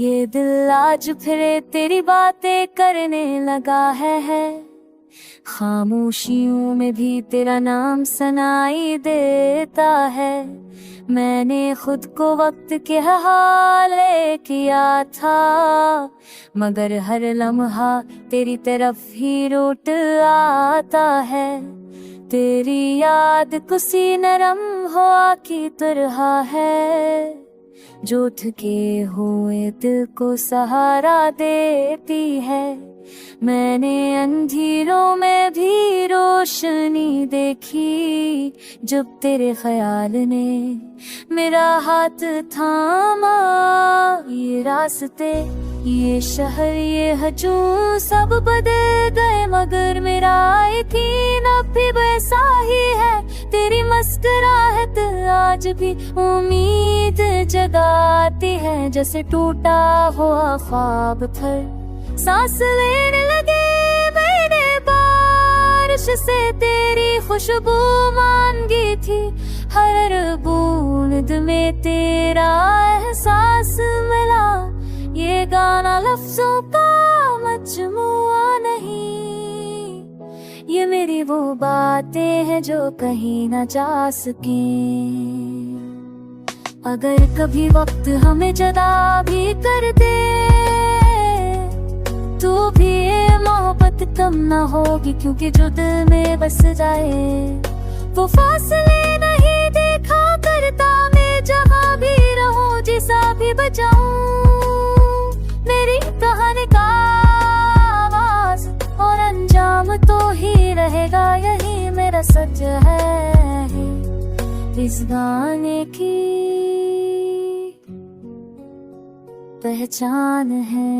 ये दिल आज फिर तेरी बातें करने लगा है। खामोशियों में भी तेरा नाम सुनाई देता है। मैंने खुद को वक्त के हवाले किया था, मगर हर लम्हा तेरी तरफ ही लौट आता है। तेरी याद किसी नरम हवा की तरह है, जो थके हुए दिल को सहारा देती है। मैंने अंधेरों में भी रोशनी देखी, जब तेरे ख्याल ने मेरा हाथ थामा। ये रास्ते, ये शहर, ये हजूम सब बदल गए, मगर मेरा यकीन अब भी वैसा ही है। तेरी मुस्कुराहट आज भी उम्मीद जगाती है, जैसे टूटा हुआ ख्वाब फिर सांस लेने लगे। मैंने बारिश से तेरी खुशबू मांगी थी, हर बूंद में तेरा एहसास मिला। ये गाना लफ्जों का मजमुआ नहीं, ये मेरी वो बातें हैं जो कहीं न जा सके। अगर कभी वक्त हमें जुदा भी कर दे, तो भी ये मोहब्बत कम न होगी, क्योंकि जो दिल में बस जाए वो फासले नहीं देखा करता। मैं जहाँ भी रहूं, जिसा भी बचाऊं, मेरी कहानी का आवाज और अंजाम तो ही रहेगा। यही मेरा सच है, इस गाने की पहचान है।